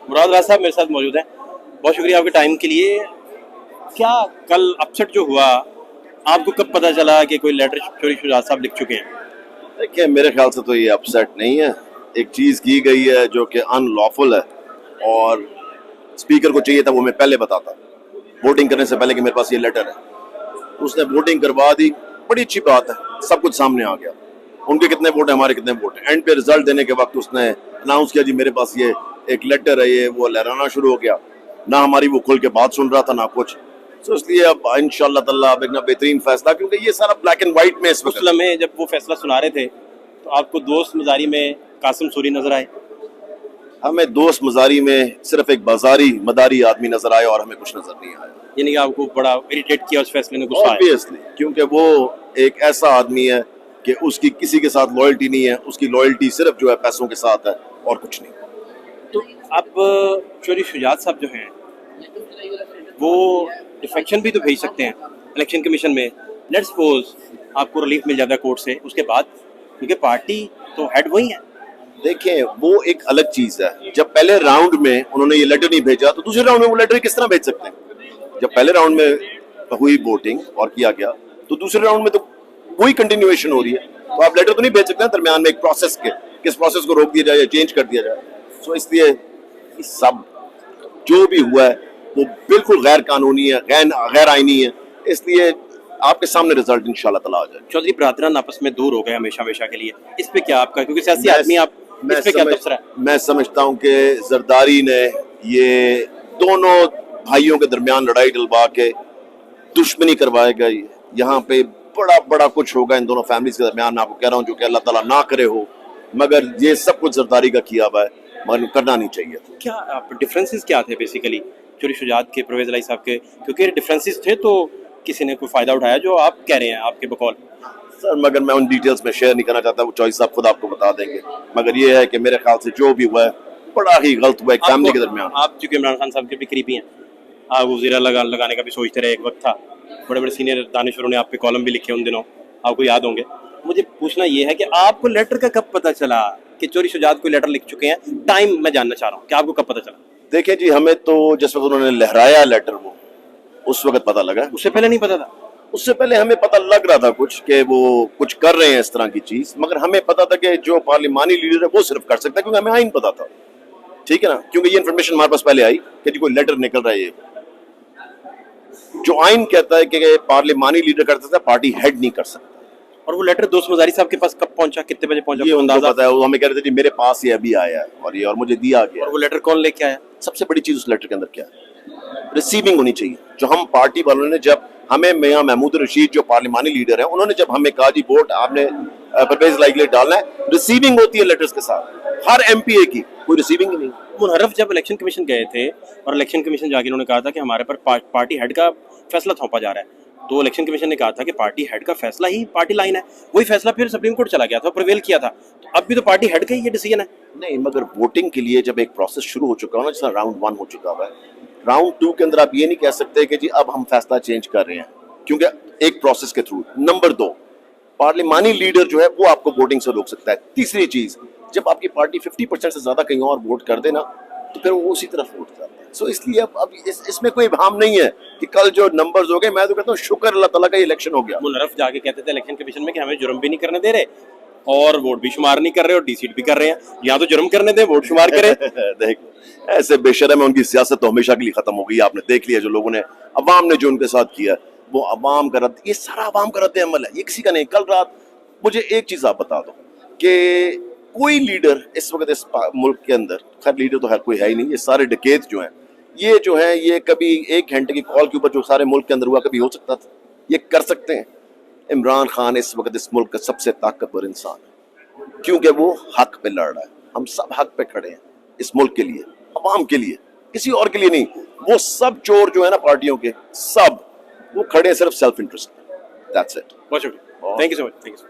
मुराद राज साहब मेरे साथ मौजूद हैं। बहुत शुक्रिया आपके टाइम के लिए। क्या कल अपसेट जो हुआ, आपको कब पता चला कि कोई लेटर चौधरी शुजात साहब लिख चुके हैं? देखिए, मेरे ख्याल से तो ये अपसेट नहीं है। एक चीज़ की गई है जो कि अनलॉफुल है और स्पीकर को चाहिए था वो मैं पहले बताता, वोटिंग करने से पहले कि मेरे पास ये लेटर है। उसने वोटिंग करवा दी, बड़ी अच्छी बात है, सब कुछ सामने आ गया। उनके कितने वोट हैं, हमारे कितने वोट हैं। एंड पे रिजल्ट देने के वक्त उसने अनाउंस किया, जी मेरे पास ये एक लेटर है, ये वो लहराना शुरू हो गया। ना हमारी वो खुल के बात सुन रहा था ना कुछ। तो इसलिए अब इंशाल्लाह ताला अब एक ना बेहतरीन फैसला, क्योंकि ये सारा ब्लैक एंड व्हाइट में इस उस वक्त। लम्हे जब वो फैसला सुना रहे थे तो आपको दोस्त मजारी में कासिम सूरी नजर आए? हमें दोस्त मजारी में सिर्फ एक बाजारी मदारी आदमी नजर आया और हमें कुछ नजर नहीं आया। यानी कि आपको बड़ा इरिटेट किया उस फैसले ने, गुस्सा आया? ऑब्वियसली, क्योंकि वो एक ऐसा आदमी है कि उसकी किसी के साथ लॉयल्टी नहीं है, उसकी लॉयल्टी सिर्फ जो है पैसों के साथ है और कुछ नहीं। तो अब चौधरी शुजात साहब जो हैं वो डिफेक्शन भी तो भेज सकते हैं इलेक्शन कमीशन में। लेट्स सपोज आपको रिलीफ मिल जाता है कोर्ट से, उसके बाद क्योंकि पार्टी तो हेड वही है। देखें, वो एक अलग चीज है। जब पहले राउंड में उन्होंने ये लेटर नहीं भेजा तो दूसरे राउंड में वो लेटर किस तरह भेज सकते हैं? जब पहले राउंड में हुई वोटिंग और किया गया तो दूसरे राउंड में तो वही कंटिन्यूएशन हो रही है, तो आप लेटर तो नहीं भेज सकते हैं दरमियान में एक प्रोसेस के, किस प्रोसेस को रोक दिया जाए या चेंज कर दिया जाए। सो इसलिए सब जो भी हुआ है वो बिल्कुल गैर कानूनी है, गैर आईनी है। इसलिए आपके सामने रिजल्ट इंशाल्लाह ताला आ जाए। चौधरी बरादरान आपस में दूर हो गए हमेशा हमेशा के लिए, इस पे क्या आपका, क्योंकि सियासी आदमी आप, इस पे क्या तबसरा है? मैं समझता हूँ कि जरदारी ने ये दोनों भाइयों के दरमियान लड़ाई डलवा के दुश्मनी करवाएगा। यहाँ पे बड़ा बड़ा कुछ होगा इन दोनों फैमिलीज के दरमियान। मैं आपको कह रहा हूँ जो कि अल्लाह ताला ना करे हो, मगर ये सब कुछ जरदारी का किया हुआ है, मगर करना नहीं चाहिए। क्या डिफरेंसेस क्या थे बेसिकली चौधरी शुजात के, परवेज इलाही साहब के? क्योंकि डिफरेंसेस थे तो किसी ने कोई फायदा उठाया जो आप कह रहे हैं आपके बकौल? सर, मगर मैं उन डिटेल्स में शेयर नहीं करना चाहता, वो चॉइस साहब खुद आपको बता देंगे। मगर ये है कि मेरे ख्याल से जो भी हुआ है बड़ा ही गलत हुआ है एक फैमिली के दरमियान। आप चूंकि इमरान खान साहब के भी करीबी हैं, आप वज़ीरा लगाने का भी सोचते रहे, एक वक्त था, बड़े बड़े सीनियर दानिशवरों ने आप पे कॉलम भी लिखे उन दिनों, आपको याद होंगे। मुझे पूछना ये है कि आपको लेटर का कब पता चला कि चौधरी शुजात कोई लेटर लिख चुके हैं? टाइम मैं जानना चाह रहा हूँ कि आपको कब पता चला? देखिए जी, हमें तो जिस वक्त उन्होंने लहराया लेटर वो उस वक्त पता लगा। उससे पहले नहीं पता था? उससे पहले हमें पता लग रहा था कुछ कि वो कुछ कर रहे हैं इस तरह की चीज, मगर हमें पता था कि जो पार्लिमानी लीडर है वो सिर्फ कर सकता है, क्योंकि हमें आइन पता था। ठीक है ना, क्योंकि ये इन्फॉर्मेशन हमारे पास पहले आई कि जी कोई लेटर निकल रहा है। ये जो आइन कहता है कि पार्लिमानी लीडर कर सकता है, पार्टी हेड नहीं कर सकता। और वो लेटर दोस्त मजारी साहब के पास कब पहुंचा, कितने बजे पहुंचा? ये उनको पता है, वो हमें कह रहे थे जी मेरे पास ये अभी आया है और मुझे दिया गया। और वो लेटर कौन लेके आया? सबसे बड़ी चीज उस लेटर के अंदर क्या है? रिसीविंग होनी चाहिए। जो हम पार्टी वालों ने, जब हमें मियां महमूद रशीद जो पार्लिमानी लीडर है, उन्होंने जब हमें कहा जी वोट आपने परवेज इलाही के लिए डालना है, रिसीविंग होती है लेटर्स के साथ। हर एमपीए की कोई रिसीविंग ही नहीं। मुनहरफ जब इलेक्शन कमीशन गए थे और इलेक्शन कमीशन जाके उन्होंने कहा था कि हमारे पर पार्टी हेड का फैसला थोपा जा रहा है, तो इलेक्शन कमीशन ने कहा था कि पार्टी हेड का फैसला ही पार्टी लाइन है। वही फैसला फिर सुप्रीम कोर्ट चला गया था, प्रिवेल किया था। तो अब भी तो पार्टी हेड का ही ये डिसीजन है। नहीं, मगर वोटिंग के लिए जब एक प्रोसेस शुरू हो चुका है ना, जैसा राउंड 1 हो चुका है, राउंड 2 के अंदर आप ये नहीं कह सकते कि जी अब हम फैसला चेंज कर रहे हैं, क्योंकि एक प्रोसेस के थ्रू। नंबर 2, पार्लिमानी लीडर जो है वो आपको वोटिंग से रोक सकता है। तीसरी चीज, जब आपकी पार्टी 50% से ज्यादा कहीं और वोट कर देना तो फिर वो उसी तरफ वोट करता है। सो इसलिए अब इसमें कोई इबाम नहीं है कि कल जो नंबर्स हो गए, मैं तो कहता हूँ शुक्र अल्लाह ताला का इलेक्शन हो गया। मुनहरफ जाके कहते थे इलेक्शन कमीशन में कि हमें जुर्म भी नहीं करने दे रहे और वोट भी शुमार नहीं कर रहे और डीसीट भी कर रहे हैं, यहाँ तो जुर्म करने दे, वोट शुमार करें। देखो, ऐसे बेशरम है, उनकी सियासत तो हमेशा के लिए खत्म हो गई। आपने देख लिया जो लोगों ने, अवाम ने जो उनके साथ किया, वो अवाम का रद्द, ये सारा अवाम का रद्द अमल है, ये किसी का नहीं। कल रात मुझे एक चीज आप बता दो कि कोई लीडर इस वक्त इस मुल्क के अंदर, खैर लीडर तो हर कोई है ही नहीं, ये सारे डकैत जो हैं, ये कभी 1 घंटे की कॉल के ऊपर जो सारे मुल्क के अंदर हुआ कभी हो सकता था? ये कर सकते हैं? इमरान खान इस वक्त इस मुल्क का सबसे ताकतवर इंसान है, क्योंकि वो हक पे लड़ रहा है। हम सब हक पे खड़े हैं इस मुल्क के लिए, अवाम के लिए, किसी और के लिए नहीं। वो सब चोर जो है ना पार्टियों के, सब वो खड़े हैं सिर्फ सेल्फ इंटरेस्ट। That's it. बहुत शुक्रिया, थैंक यू सो मच।